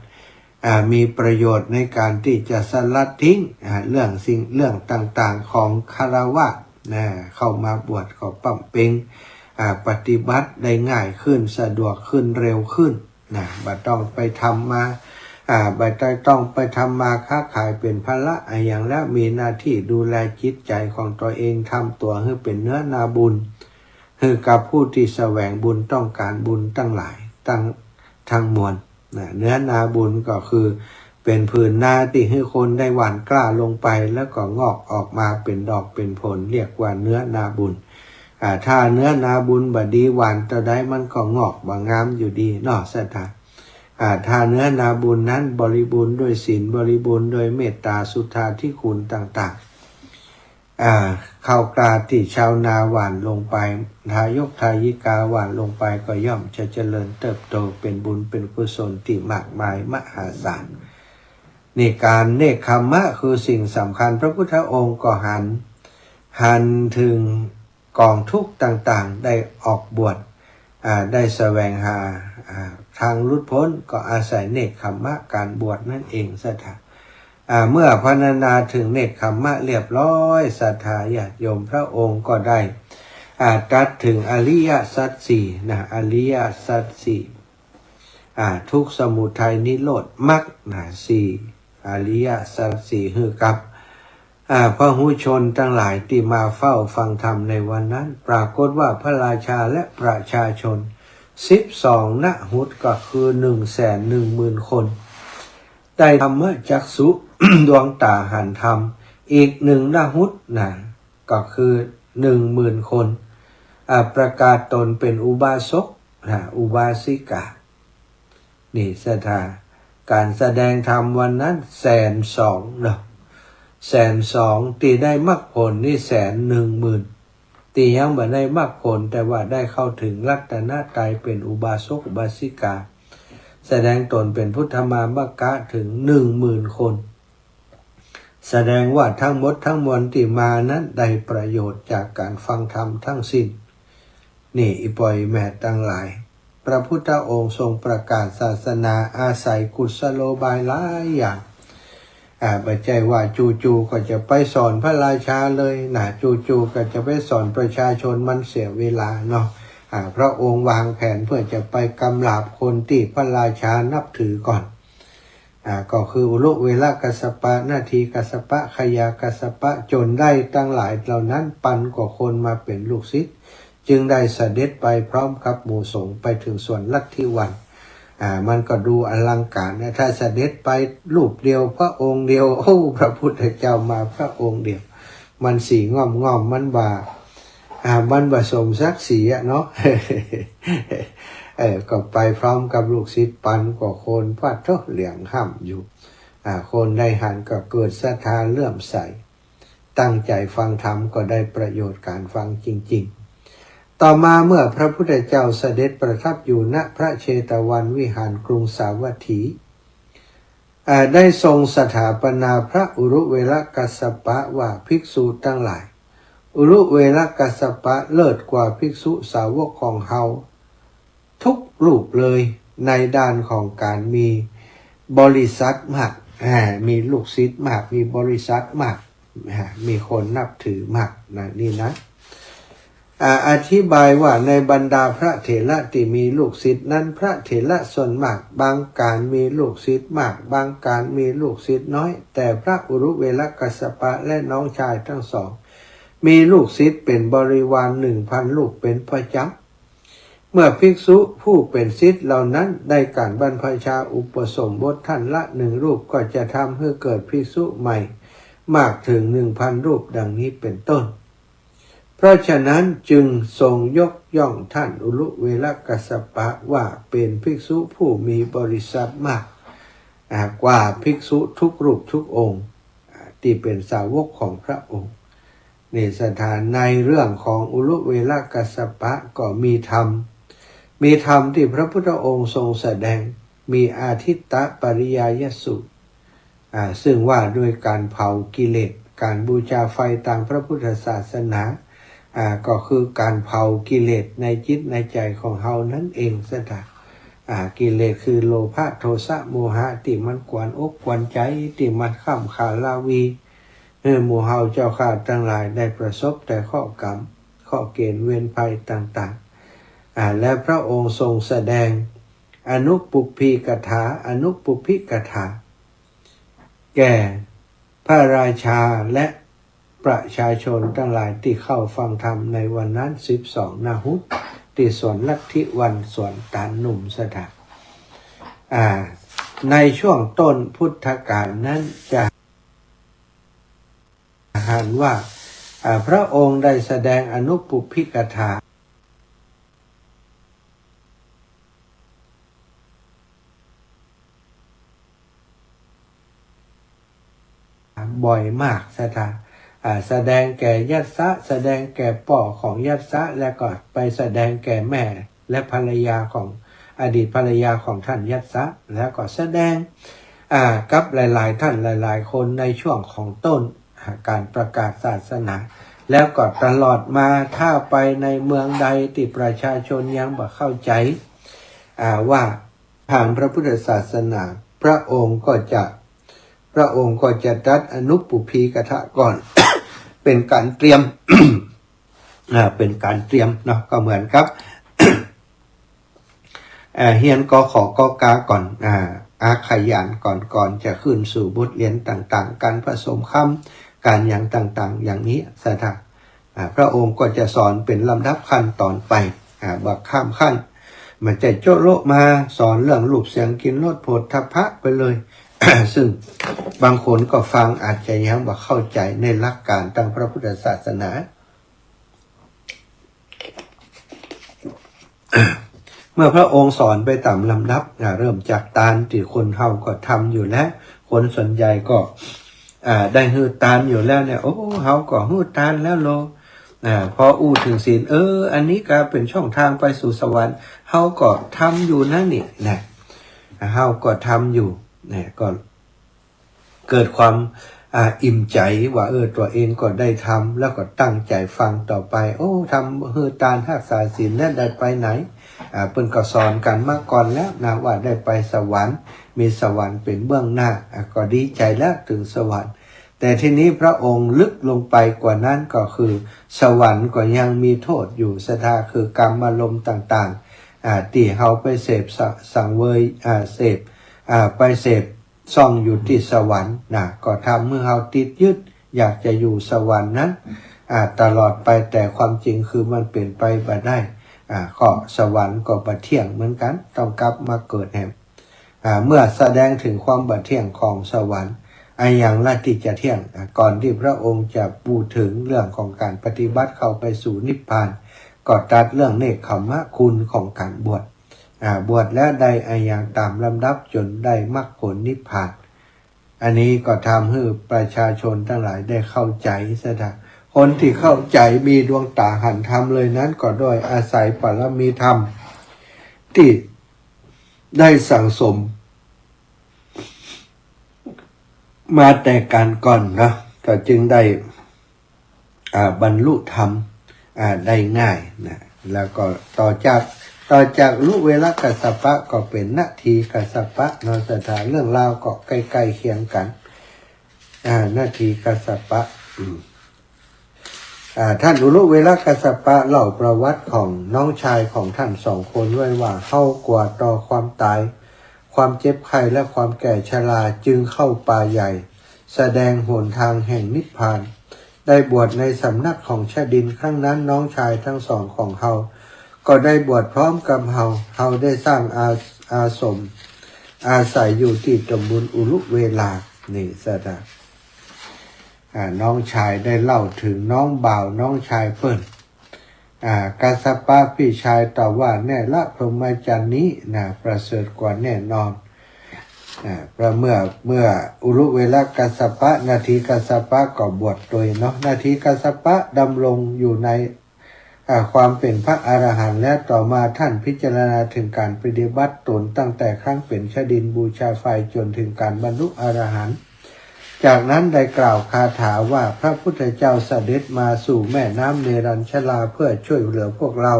มีประโยชน์ในการที่จะสลัดทิ้งเรื่องต่างๆของคฤหัสถ์เข้ามาบวชก็ปั๊มเพ็ง ปฏิบัติได้ง่ายขึ้นสะดวกขึ้นเร็วขึ้นนะบ่ต้องไปทำมาบ่ต้องไปทำมาค้าขายเป็นภาระอย่างแล้วมีหน้าที่ดูแลจิตใจของตัวเองทำตัวให้เป็นเนื้อนาบุญคือกับผู้ที่แสวงบุญต้องการบุญตั้งหลายทั้งมวลนะเนื้อนาบุญก็คือเป็นผืนนาที่ให้คนได้หว่านกล้าลงไปแล้วก็งอกออกมาเป็นดอกเป็นผลเรียกว่าเนื้อนาบุญถ้าเนื้อนาบุญบ่ดีหวานต่อใดมันก็งอกบ่งามอยู่ดีเนาะสัตว์ถ้าเนื้อนาบุญนั้นบริบูรณ์ด้วยศีลบริบูรณ์ด้วยเมตตาสุทธาที่คุณต่างๆข้าวกล้าที่ชาวนาหว่านลงไปทายกทายิกาหว่านลงไปก็ย่อมจะเจริญเติบโตเป็นบุญเป็นกุศลที่มากมายมหาศาลในการเนกขัมมะคือสิ่งสำคัญพระพุทธองค์ก็หันถึงกองทุกข์ต่างๆได้ออกบวชได้แสวงหาทางหลุดพ้นก็อาศัยเนกขัมมะการบวชนั่นเองสัทธาเมื่อพรรณนาถึงเนกขัมมะเรียบร้อยสัทธาญาติโยมพระองค์ก็ได้ตรัสถึงอริยสัจสี่นะอริยสัจสี่ทุกข์สมุทัยนิโรธมรรคสี่อริยสัจสี่คือกับพระหูชนทั้งหลายที่มาเฝ้าฟังธรรมในวันนั้นปรากฏว่าพระราชาและประชาชน12 ณ หุตก็คือ 110,000 คนได้ธรรมจักษุ ดวงตาหันธรรมอีก1 ณ หุตก็คือ 10,000 คนประกาศตนเป็นอุบาสกอุบาสิกานี่ศรัทธาการแสดงธรรมวันนั้น120,000เนาะ120,000ตีได้มรรคผลนี่110,000ตียังบ่ได้มรรคผลแต่ว่าได้เข้าถึงรัตนตรัยเป็นอุบาสกอุบาสิกาแสดงตนเป็นพุทธมามกะถึง 10,000 คนแสดงว่าทั้งหมดทั้งมวลที่มานั้นได้ประโยชน์จากการฟังธรรมทั้งสิ้นนี่อีปอยแม่ทั้งหลายพระพุทธองค์ทรงประกาศศาสนาอาศัยกุศโลบายหลายอย่างไม่ใช่ว่าจู่ๆก็จะไปสอนพระราชาเลยจู่ๆก็จะไปสอนประชาชนมันเสียเวลาเนาะพระองค์วางแผนเพื่อจะไปกำราบคนที่พระราชานับถือก่อนก็คืออุลุเวลากัสสปะนาทีกัสสปะขยากัสสปะจนได้ตั้งหลายเหล่านั้นปันกว่าคนมาเป็นลูกศิษย์จึงได้เสด็จไปพร้อมกับหมู่สงฆ์ไปถึงส่วนลัทธิวันมันก็ดูอลังการนะถ้าเสด็จไปรูปเดียวพระองค์เดียวโอ้พระพุทธเจ้ามาพระองค์เดียวมันสีง่อมมันมันสมศักดิ์ศรีเนาะ ก็ไปพร้อมกับลูกศิษย์ปันกว่าคนพระเจ้าเหลียงห้ำอยู่คนได้หันก็เกิดศรัทธาเลื่อมใสตั้งใจฟังธรรมก็ได้ประโยชน์การฟังจริงๆต่อมาเมื่อพระพุทธเจ้าเสด็จประทับอยู่ณพระเชตวันวิหารกรุงสาวัตถีได้ทรงสถาปนาพระอุรุเวลกัสสปะว่าภิกษุทั้งหลายอุรุเวลกัสสปะเลิศกว่าภิกษุสาวกของเฮาทุกรูปเลยในด้านของการมีบริษัทมากมีลูกศิษย์มากมีบริษัทมากมีคนนับถือมากนี่นะอธิบายว่าในบรรดาพระเถระที่มีลูกศิษย์นั้นพระเถระส่วนมากบางการมีลูกศิษย์มากบางการมีลูกศิษย์น้อยแต่พระอุรุเวลกัสสปะและน้องชายทั้งสองมีลูกศิษย์เป็นบริวาร 1,000 ลูกเป็นประจำเมื่อภิกษุผู้เป็นศิษย์เหล่านั้นได้การบรรพชาอุปสมบทท่านละ1 รูปก็จะทำให้เกิดภิกษุใหม่มากถึง 1,000 รูปดังนี้เป็นต้นเพราะฉะนั้นจึงทรงยกย่องท่านอุรุเวลกัสสปะว่าเป็นภิกษุผู้มีบริษัทมากกว่าภิกษุทุกรูปทุกองค์ที่เป็นสาวกของพระองค์ในสถานในเรื่องของอุรุเวลกัสสปะก็มีธรรมที่พระพุทธองค์ทรงแสดงมีอาทิตตปริยายสูตรซึ่งว่าด้วยการเผากิเลสการบูชาไฟตามพระพุทธศาสนาก็คือการเผากิเลสในจิตในใจของเฮานั่นเองซะนะกิเลสคือโลภะโทสะโมหะที่มันกวนอกกวนใจที่มันข้ามขาลาวีหมู่เฮาเจ้าข้าทั้งหลายได้ประสบแต่ข้อกรรมข้อเกณฑ์เวรภัยต่าง และพระองค์ทรงแสดงอนุปุพพิกถาอนุปุพพิกถาแก่พระราชาและประชาชนทั้งหลายที่เข้าฟังธรรมในวันนั้น12 นาหุที่สวนลัทธิวันสวนตาลหนุ่มสถาในช่วงต้นพุทธกาลนั้นจะเห็นว่าพระองค์ได้แสดงอนุปุพพิกถาบ่อยมากแสดงแก่ยัสสะแสดงแก่ป่อของยัสสะและก็ไปแสดงแก่แม่และภรรยาของอดีตภรรยาของท่านยัสสะแล้วก็แสดงกับหลายๆท่านหลายๆคนในช่วงของต้นการประกาศศาสนาแล้วก็ตลอดมาถ้าไปในเมืองใดที่ประชาชนยังบ่เข้าใจว่าทางพระพุทธศาสนาพระองค์ก็จะตรัสอนุปุพพิกถาก่อน เป็นการเตรียม เป็นการเตรียมเนาะก็เหมือนครับ เฮียนกขอกกาก่อนอาขยันก่อนจะขึ้นสู่บทเรียนต่างๆการผสมคำการอย่างต่างๆอย่างนี้พระองค์ก็จะสอนเป็นลำดับขั้นตอนไปบักข้ามขั้นมันจะโจโลมาสอนเรื่องรูปเสียงกลิ่นรสโผฏฐัพพะไปเลย ซึ่งบางคนก็ฟังอาจจะยังบ่เข้าใจในหลักการทางพระพุทธศาสนา เมื่อพระองค์สอนไปตามลำดับเริ่มจากตาลที่คนเฮาก็ทำอยู่แล้วคนส่วนใหญ่ก็ได้หื้อตาลอยู่แล้วเนี่ยโอ้เฮาก็หื้อตาลแล้วโลพออู้ถึงศีลอันนี้ก็เป็นช่องทางไปสู่สวรรค์เฮาก็ทำอยู่นั่นนี่นะเฮาก็ทำอยู่เนี่ยก็เกิดความอิ่มใจว่าตัวเองก็ได้ทำแล้วก็ตั้งใจฟังต่อไปทำหื้อตาลรักษาศีลแล้วได้ไปไหนเพิ่นก็สอนกันมาก่อนแล้วนะว่าได้ไปสวรรค์มีสวรรค์เป็นเบื้องหน้าก็ดีใจแล้วถึงสวรรค์แต่ทีนี้พระองค์ลึกลงไปกว่านั้นก็คือสวรรค์ก็ยังมีโทษอยู่คือกรรมอารมณ์ต่างๆที่เฮาไปเสพสังเวยไปเสพซ่องอยู่ที่สวรรค์นะก็ทำเมื่อเฮาติดยึดอยากจะอยู่สวรรค์นั้นตลอดไปแต่ความจริงคือมันเปลี่ยนไปบ่ได้ก็สวรรค์ก็บ่เที่ยงเหมือนกันต้องกลับมาเกิดแห่งเมื่อแสดงถึงความบ่เที่ยงของสวรรค์อย่างละที่จะเที่ยงก่อนที่พระองค์จะพูดถึงเรื่องของการปฏิบัติเข้าไปสู่นิพพานก็ตรัสเรื่องเนกขมะคุณของการบวชบวชแล้วได้อย่างตามลำดับจนได้มรรคผลนิพพานอันนี้ก็ทำให้ประชาชนทั้งหลายได้เข้าใจคนที่เข้าใจมีดวงตาหันธรรมเลยนั้นก็โดยอาศัยปรมีธรรมที่ได้สั่งสมมาแต่การก่อนนะก็จึงได้บรรลุธรรมได้ง่ายนะแล้วก็ต่อจากลุเวลกัสสปะก็เป็นนาทีกัสสปะนอสถานเรื่องราวก็ใกล้ๆเคียงกันนาทีกัสสปะท่านอุลุเวลกัสสปะเล่าประวัติของน้องชายของท่าน2 คนไว้ว่าเข้ากว่าต่อความตายความเจ็บไข้และความแก่ชราจึงเข้าป่าใหญ่แสดงหนทางแห่งนิพพานได้บวชในสำนักของชดินครั้งนั้นน้องชายทั้งสองของเฮาก็ได้บวชพร้อมกับเฮาได้สร้างอาสมอาศัยอยู่ที่ตำบลอุลุเวลานี่น้องชายได้เล่าถึงน้องบ่าวน้องชายเปิ้นกัสสปะพี่ชายตอบว่าแน่ละพรหมจรรย์นี้ประเสริฐกว่าแน่นอนเมื่ออุรุเวลกัสสปะนาทีกัสสปะก็บวชโดยนาทีกัสสปะดำรงอยู่ในความเป็นพระอรหันต์และต่อมาท่านพิจารณาถึงการปฏิบัติตนตั้งแต่ครั้งเป็นชดินบูชาไฟจนถึงการบรรลุอรหันต์จากนั้นได้กล่าวคาถาว่าพระพุทธเจ้าเสด็จมาสู่แม่น้ำเนรัญชลาเพื่อช่วยเหลือพวกเรา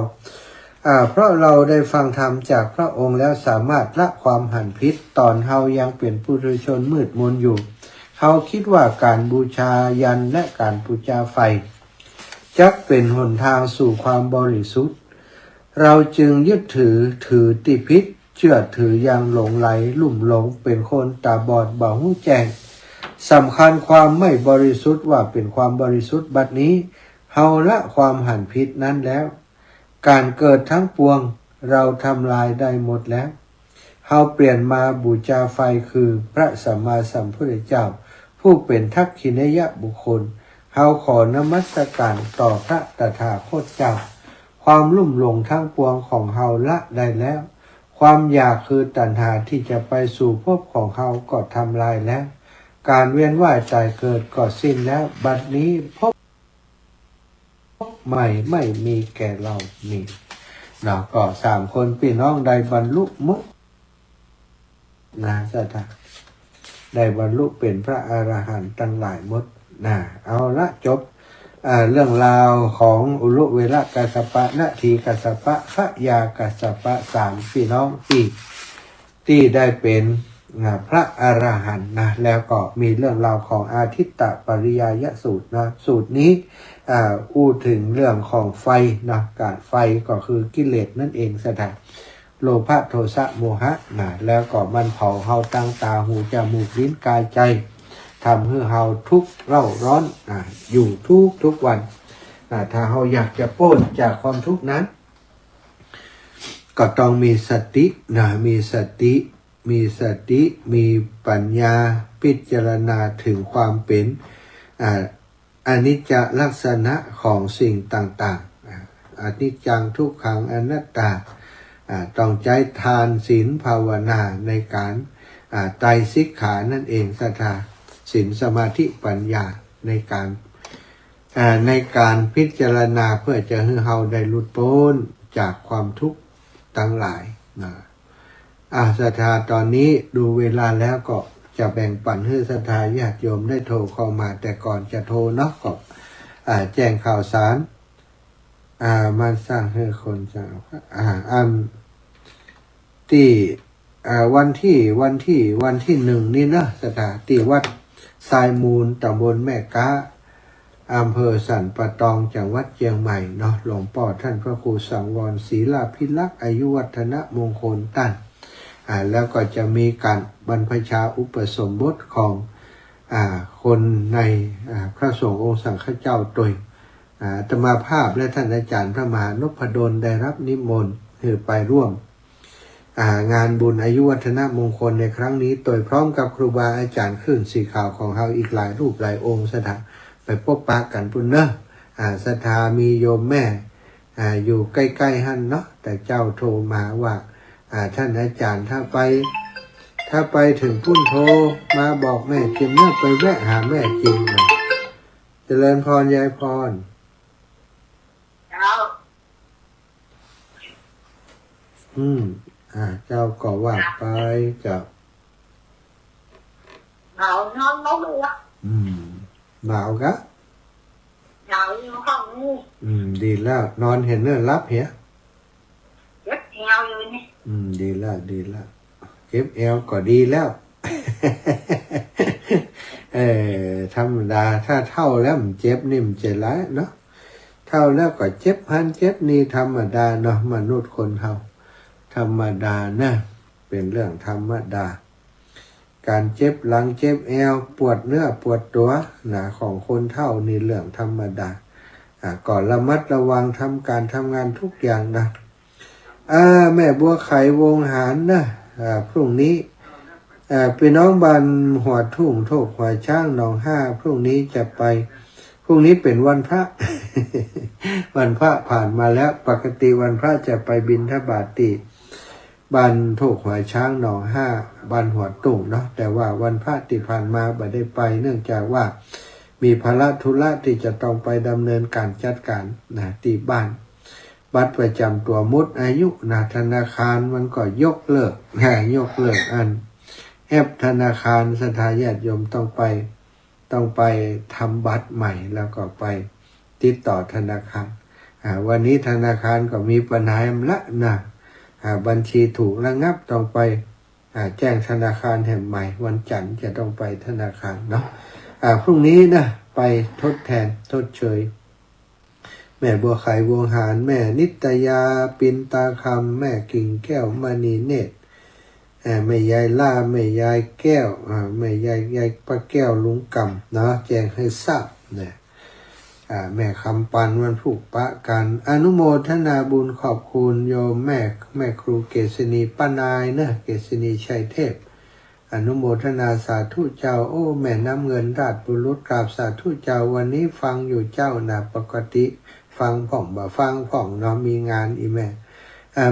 เพราะเราได้ฟังธรรมจากพระองค์แล้วสามารถละความหันพิษตอนเฮายังเป็นปุถุชนมืดมนอยู่เฮาคิดว่าการบูชายันและการบูชาไฟจักเป็นหนทางสู่ความบริสุทธิ์ เราจึงยึดถือติพิษเชื่อถืออย่างหลงไหลลุ่มหลงเป็นคนตาบอดบ่หูแจ้งสำคัญความไม่บริสุทธิ์ว่าเป็นความบริสุทธิ์บัดนี้เฮาละความหันผิดนั้นแล้วการเกิดทั้งปวงเราทำลายได้หมดแล้วเฮาเปลี่ยนมาบูชาไฟคือพระสัมมาสัมพุทธเจ้าผู้เป็นทักขิณยบุคคลเฮาขอนมัสการต่อพระตถาคตเจ้าความลุ่มหลงทั้งปวงของเฮาละได้แล้วความอยากคือตัณหาที่จะไปสู่ภพของเฮาก็ทำลายแล้วการเวียนว่ายตายเกิดก็สิ้นแล้วบัดนี้ภพใหม่ไม่มีแก่เรานี่เราก็3 คนพี่น้องได้บรรลุมุขนะสัทธาได้บรรลุเป็นพระอรหันต์ทั้งหลายหมดนะเอาละจบเรื่องราวของอุรุเวลกัสสปะนาทีกัสสปะขยากัสสปะ3พี่น้องที่ได้เป็นพระอรหันต์นะแล้วก็มีเรื่องราวของอาทิตตปริยายสูตรนะสูตรนี้อู้ถึงเรื่องของไฟนะการไฟก็คือกิเลสนั่นเองสถานโลภะโทสะโมหะนะแล้วก็มันเผาเฮาตั้งตาหูจมูกลิ้นกายใจทำให้เฮาทุกข์เร่าร้อนอยู่ทุกวันถ้าเฮาอยากจะพ้นจากความทุกข์นั้นก็ต้องมีสติมีปัญญาพิจารณาถึงความเป็นอนิจจลักษณะของสิ่งต่างๆอนิจจังทุกขังอนัตตาต้องใจทานศีลภาวนาในการไตรสิกขานั่นเองศรัทธาศีลสมาธิปัญญาในการพิจารณาเพื่อจะให้เราได้หลุดพ้นจากความทุกข์ทั้งหลายศรัทธาตอนนี้ดูเวลาแล้วก็จะแบ่งปันให้ศรัทธาญาติโยมได้โทรเข้ามาแต่ก่อนจะโทรเนาะก็แจ้งข่าวสารมาสร้างให้คนจะที่วันที่1นี่นะศรัทธาที่วัดทรายมูลตำบลแม่ก้าอำเภอสันปะตองจังหวัดเชียงใหม่เนาะหลวงพ่อท่านพระครูสังวรศรีลาภิลักษ์อายุวัฒนะมงคลตั้นแล้วก็จะมีการบรรพชาอุปสมบทของคนในพระสงฆ์องค์สังฆเจ้าโดยอาตมาภาพและท่านอาจารย์พระมหานพดลได้รับนิมนต์ไปร่วมงานบุญอายุวัฒนมงคลในครั้งนี้โดยพร้อมกับครูบาอาจารย์ขึ้นสีขาวของเราอีกหลายรูปหลายองค์สถานไปพบปะกันปุ่นเนอะศรัทธามีโยมแม่อยู่ใกล้ๆท่านเนาะแต่เจ้าโทรมาว่าท่านอาจารย์ถ้าไปถึงพุ่นโทรมาบอกแม่จิมเนี่ยไปแวะหาแม่จิมนะเจริญพรยายพรเจ้าก็ว่าไปเจ้าหนาวนอนไม่รู้อ่ะหนาวกะหนาวอยู่ห้องนี้ดีแล้วนอนเห็นเนื้อรับเหี้ยเจ็บเอวอยู่นี่ดีแล้วเจ็บเอวก็ดีแล้ว ธรรมดาถ้าเท่าแล้วมันเจ็บนี่มันเจ็บหลายเนาะเท่าแล้วก็เจ็บหันเจ็บนี่ธรรมดาเนาะมนุษย์คนเท่าธรรมดานะเป็นเรื่องธรรมดาการเจ็บหลังเจ็บเอวปวดเนื้อปวดตัวของคนเท่านี่เรื่องธรรมดาก่อนระมัดระวังทำการทำงานทุกอย่างนะแม่บัวไขวงหารนะพรุ่งนี้พี่น้องบ้านหัวทุ่งโทกหัวช้างหนองห้าพรุ่งนี้จะไปพรุ่งนี้เป็นวันพระ วันพระผ่านมาแล้วปกติวันพระจะไปบิณฑบาตที่บ้านโทกหัวช้างหนองห้าบ้านหัวตุ่งเนาะแต่ว่าวันพระที่ผ่านมาไม่ได้ไปเนื่องจากว่ามีภาระธุระที่จะต้องไปดำเนินการจัดการที่บ้านบัตรประจำตัวมุดอายุธนาคารมันก็ยกเลิกอันแอปธนาคารศรัทธาญาติโยมต้องไปทำบัตรใหม่แล้วก็ไปติดต่อธนาคารวันนี้ธนาคารก็มีปัญหาละบัญชีถูกระงับต้องไปแจ้งธนาคารแห่งใหม่วันจันทร์จะต้องไปธนาคารเนาะพรุ่งนี้นะไปทดแทนทดเชย แม่บัวไข่บัวหารแม่นิตยาปินตาคำแม่กิ่งแก้วมณีเนตรแม่ยายล่าแม่ยายแก้วแม่ยายป้าแก้วลุงกำเนาะแจ้งให้ทราบเนี่ยแม่คำปันวันผูกปะกันอนุโมทนาบุญขอบคุณโยมแม่ครูเกษณีป้านายนะเกษณีชัยเทพอนุโมทนาสาธุเจ้าโอ้แม่น้ำเงินราชบุรุษกราบสาธุเจ้าวันนี้ฟังอยู่เจ้านะปกติฟังผ่องบ่ฟังผ่องเนาะมีงานอีแม่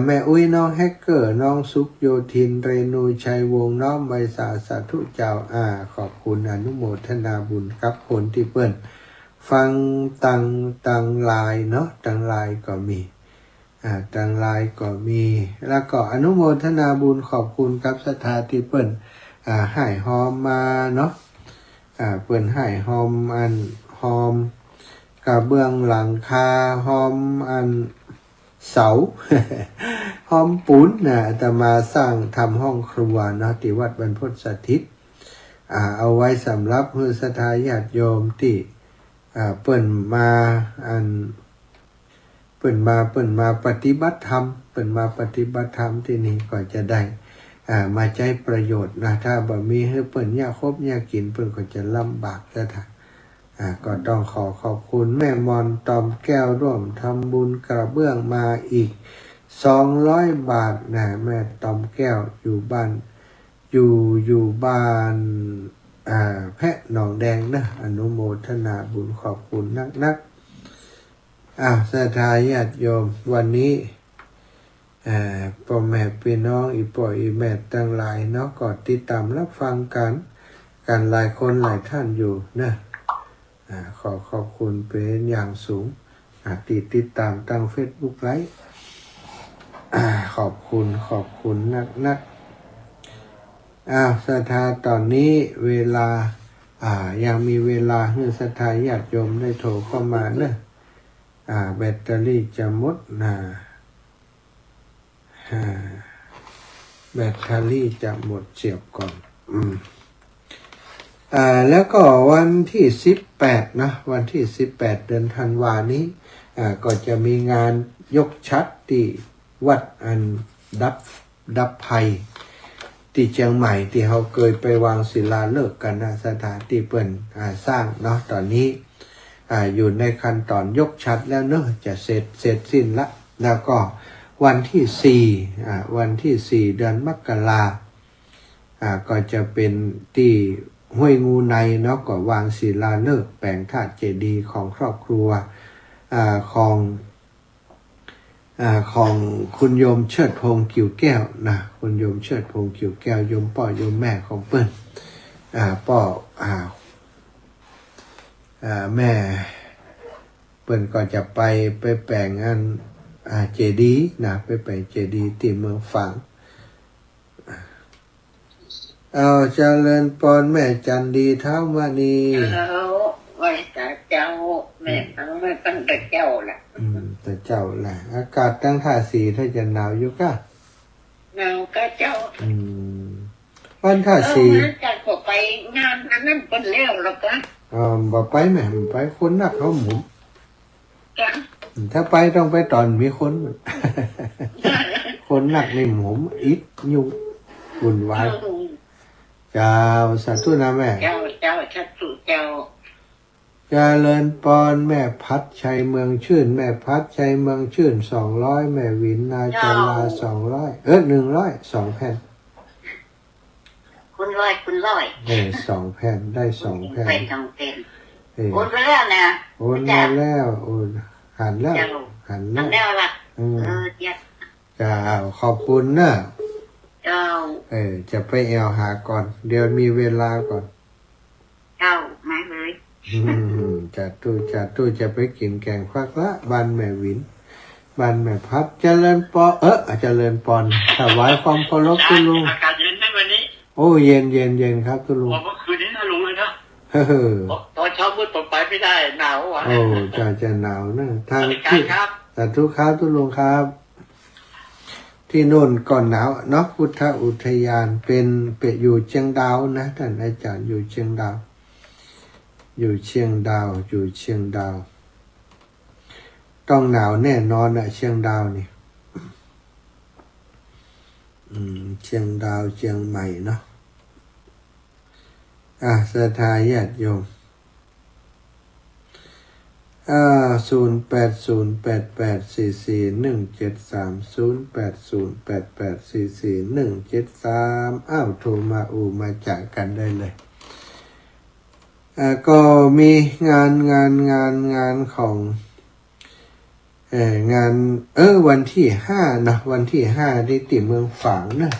แม่อุ้ยน้องแฮกเกอร์น้องซุกโยธินเรนูชัยวงศ์น้องใบสาสาธุเจ้าขอบคุณอนุโมทนาบุญกับคนที่เปิ้นฟังตังลายเนาะตังลายก็มีตังลายก็มีแล้วก็อนุโมทนาบุญขอบคุณกับสถาที่เปิ้นให้หอมมาเนาะเปิ้นให้หอมอันหอมกระเบื้องหลังคาหอมอันเสา หอมปูนนะแต่มาสร้างทำห้องครัวเนาะที่วัดบรรพตสถิตเอาไว้สำหรับเพื่อศรัทธาญาติโยมที่เปิ้นมาเปิ้นมาปฏิบัติธรรมเปิ้นมาปฏิบัติธรรมที่นี่ก็จะได้มาใช้ประโยชน์นะถ้าบ่มีให้เปิ้นยากคบยากกินเปิ้นก็จะลำบากซะท่าก็ต้องขอบคุณแม่มอนตอมแก้วร่วมทำบุญกระเบื้องมาอีก200 บาทนะแม่ตอมแก้วอยู่บ้านอยู่บ้านแพะหนองแดงนะอนุโมทนาบุญขอบคุณนักศรัทธาญาติโยมวันนี้พ่อแม่พี่น้องอีป่ออีแม่ตั้งหลายเนาะก็ติดตามรับฟังกันหลายคนหลายท่านอยู่นะขอบคุณเป็นอย่างสูงติดตามทาง Facebook ไลฟ์ขอบคุณนักศรัทธาตอนนี้เวลายังมีเวลาให้ศรัทธาญาติโยมได้โทรเข้ามาเนอะแบตเตอรี่จะหมดแบตเตอรี่จะหมดเสียบก่อนแล้วก็วันที่18นะวันที่18เดือนธันวานี้ก็จะมีงานยกชัดที่วัดอันดับภัยที่เชียงใหม่ที่เขาเคยไปวางศิลาฤกษ์กันนะสถานที่เปิ้นสร้างเนาะตอนนี้อยู่ในขั้นตอนยกชัดแล้วเนอะจะเสร็จสิ้นละแล้วก็วันที่4เดือนมกราก็จะเป็นที่ห้วยงูในเนาะก็วางศิลาฤกษ์แปลงธาตุเจดีย์ของครอบครัวของคุณโยมเชิดพงษ์กิ่วแก้วนะคุณโยมเชิดพงษ์กิ่วแก้วโยมพ่อโยมแม่ของเปิ้นพ่อแม่เปิ้นก็จะไปแปลงอันเจดีย์นะไปแปลงเจดีย์ที่เมืองฝางเจริญพรแม่จันดีเท้ามณีไว้เจ้าแม่ฟังไม่ฟังแต่เจ้าล่ะแต่เจ้าแหละอากาศตั้งท่าสีถ้าจะหนาวอยู่ก็หนาวก็เจ้าวันท่าสีจะก็ไปงานนั้นเป็นแล้วหรอกบ่ไปแม่ไปคนนักเขาหมุนจ้ะถ้าไปต้องไปตอนมีคนคนนักในหมุนอิดยุ่งวุ่นวายเจ้าสาธุนะแม่เจ้าสาธุเจ้าเจริญพรแม่พัดชัยเมืองชื่นแม่พัดชัยเมืองชื่น200แม่วินนาจลา200100 2 แผ่นคุณร้อย2 แผ่นได้2 แผ่น2 แผ่นโอนไปแล้วนะโอนมาแล้วโอนหันแล้วล่ะเจ้าขอบคุณนะเจ้าจะไปแอวหาก่อนเดี๋ยวมีเวลาก่อนเจ้ามาเลยจัดตู้จะไปกินแกงฟักละบ้านแม่วินบ้านแม่พัดเจริญปอเจริญปอนถวายความเคารพคุณลุงอากาศเย็นไหมวันนี้โอ้เย็นครับคุณลุงเมื่อคืนนี้น่าลุงเลยนะตอนเช้ามืดผมไปไม่ได้หนาวว่ะโอ้จะหนาวนะทางที่สาธุครับคุณลุงครับที่โน่นก่อนหนาวเนาะพุทธอุทยานเป็นอยู่เชียงดาวนะท่านอาจารย์อยู่เชียงดาว ต้องหนาวแน่นอนเชียงดาวนี่เชียงดาวเชียงใหม่เนาะศรัทธาญาติโยม08084417300808441730โทรมามาจากกันได้เลยก็มีงานของงานวันที่5นะวันที่5ที่ติเมืองฝางนะ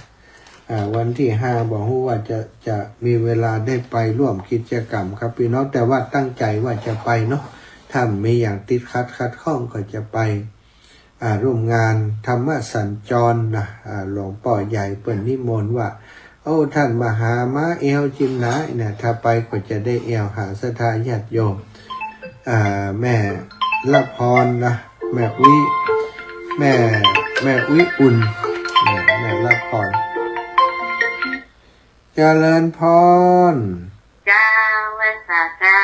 วันที่5บอกว่าจะมีเวลาได้ไปร่วมกิจกรรมครับพี่น้องแต่ว่าตั้งใจว่าจะไปเนาะถ้าไม่อย่างติดขัดข้องก็จะไปร่วมงานธรรมสัญจรนะหลวงพ่อใหญ่เปิ่นนิมนต์ว่าท่านมาหาม้าเอวจิมนะเนี่ยถ้าไปก็จะได้เอวหาศรัทธาญาติโยมแม่ละพรนะแม่อุ้ยอุ่นแม่ละพรเจริญพรเจ้าแม่สาเจ้า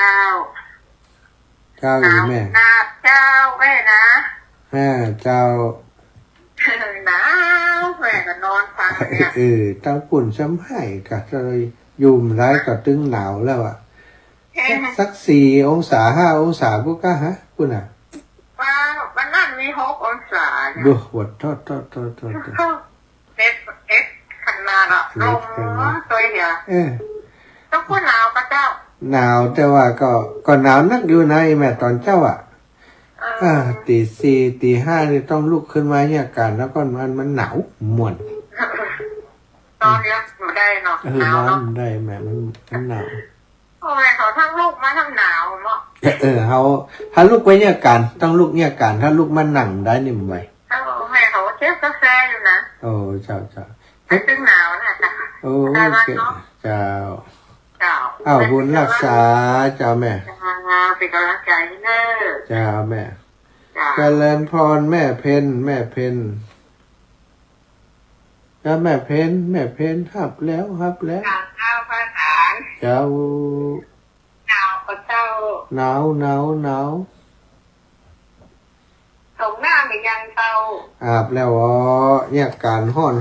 อีแม่นาเจ้าแม่นะแม่เจ้าหนาวแม่ก็นอนฟังเนี่ยตั้งปุ่นซ้ำให้ก็เลยยุ่มร้ายก็ตึงหนาวแล้วสัก4 องศา5 องศาพวกก็คุณวันนั้นมี6 องศาดูหดโทษเอ็ดขนาดลมตัวเดียวต้องพูดหนาวกับเจ้าหนาวแต่ว่าก็หนาวนักอยู่นะแม่ตอนเจ้าตี 4 ตี 5นี่ต้องลุกขึ้นมาเนี่ยกันแล้วก็มันหนาวม่วนตอนนี้ไม่ได้เนาะหนาวเนาะได้แม่มันหนาวโอ้ยเขาทั้งลูกมาทั้งหนาวเนาะเขาถ้าลูกไปเนี่ยกันต้องลูกเนี่ยกันถ้าลูกมันหนังได้นี่มันไหวแม่เขาเช็ดกาแฟอยู่นะโอ้เจ้าตึงหนาวนะจ๊ะโอ้เจ้าบุญรักษาเจ้าแม่เป็นกำลังใจให้เนอเจ้าแม่เจริญพรแม่เพนเจ้าแม่เพนหับแล้วเจ้าพระฐาน เจ้าหนาวกับเจ้าหนาวส่งหน้าเป็นยังเจ้าอาบแล้วเนี่ยการห้อน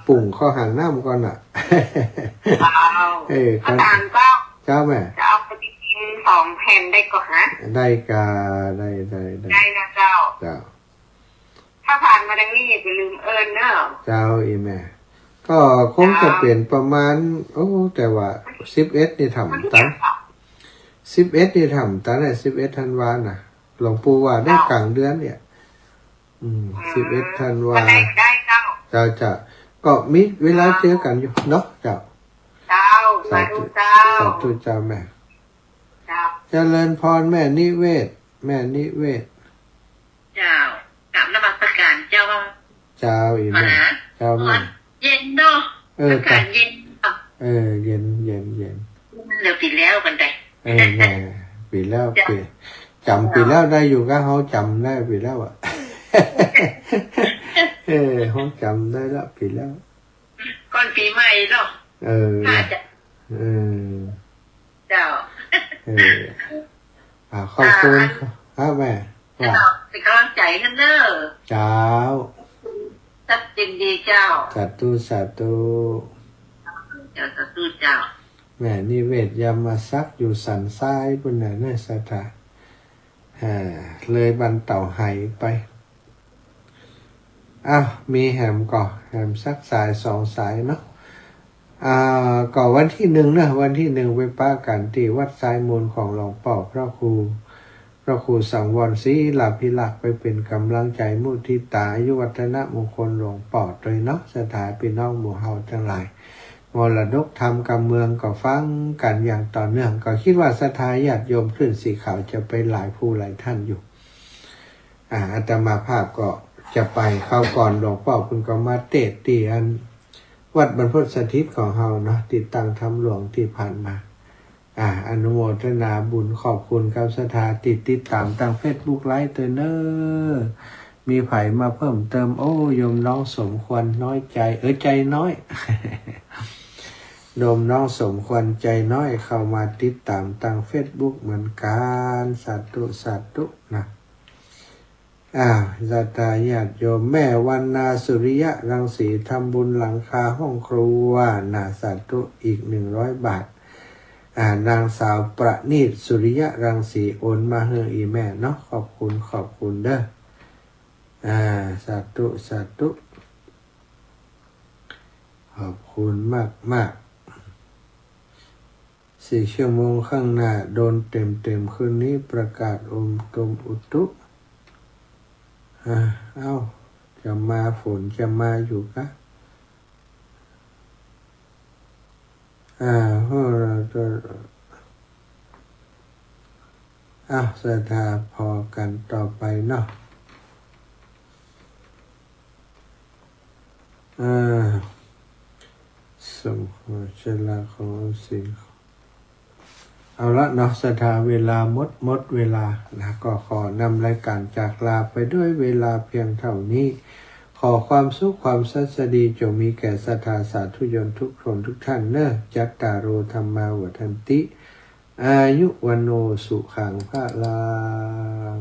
ปุ่งเข้าหางน้ำก่อนพระฐานเจ้าแม่จะเอาไปกิน2 แผ่นได้ก็ได้ได้นะเจ้าถ้าผ่านมาดังนี้อย่าลืมเอิญเนอะเจ้าอีแม่ก็คงจะเปลี่ยนประมาณแต่ว่า11นี่ทำตัน11นี่ทำตันได้11 ธันวาน่ะหลวงปู่ว่าได้กลางเดือนเนี่ย11 ธันวาได้เจ้าจะก็มีเวลาเจอกันอยู่เนาะเจ้าสาธุเจ้าแม่เจริญพรแม่นิเวศเจ้ากลับนมัสการเจ้าอีแม่เจ้าแม่เย็นเนาะอากาศเย็นเย็นเดี๋ยวปีแล้วกันได้แม่ปีแล้วจำปีแล้วได้อยู่ก็เขาจำได้ปีแล้วเขาจำได้แล้วปีแล้วก่อนปีใหม่เนาะเจ้าขอบคุณครับแม่เป็นกำลังใจกันเนอะเจ้าสักจริงดีเจ้าสาธุเจ้าแม่นิเวศยามาซักอยู่สันทรายบนไหนในสถาเลยบันเต่าไหไปมีแหมสักสาย2 สายเนาะก่อวันที่1นะวันที่1ไปป้ากันที่วัดทรายมูลของหลวงพ่อพระครูสังวรศรีลาภิลักษ์ไปเป็นกำลังใจมุทิตายุวัฒนะมงคลหลวงพ่อโดยเนาะสถานพี่น้องหมู่เฮาทั้งหลายมรดกธรรมกำเมืองก็ฟังกันอย่างต่อเนื่องก็คิดว่าศรัทธาญาติโยมคลื่นสีขาวจะไปหลายผู้หลายท่านอยู่อาตมาภาพก็จะไปเข้าก่อนหลวงพ่อคุณก็มาเตะตีอันวัดบรรพตสถิตของเฮาเนาะติดตั้งธรรมหลวงที่ผ่านมาอนุโมทนาบุญขอบคุณครับศรัทธาติดตามทาง Facebook ไลฟ์เนอร์มีไผมาเพิ่มเติมโยมน้องสมควรน้อยใจใจน้อย โยมน้องสมควรใจน้อยเข้ามาติดตามทาง Facebook เหมือนกันสาธุนะ ศรัทธาญาติโยมแม่วันนาสุริยะรังสีทำบุญหลังคาห้องครัวนาสาธุอีก100 บาทนางสาวประณีตสุริยะรังสีโอนมาให้อีแม่เนาะขอบคุณเด้อสาธุขอบคุณมาก4 ชั่วโมงข้างหน้าโดนเต็มคืนนี้ประกาศกรมอุตุจะมาฝนจะมาอยู่กะพวกเราจะศรัทธาพอกันต่อไปเนาะส่งหัวเชลาของสิ่งเอาละเนาะศรัทธาเวลาหมดเวลานะก็ขอนำรายการจากลาไปด้วยเวลาเพียงเท่านี้ขอความสุขความสัสดีจงมีแก่ศรัทธาสาธุชนทุกคนทุกท่านเนอะจัตตารโอธรรมาวัฏันติอายุวันโนสุขังพระลัง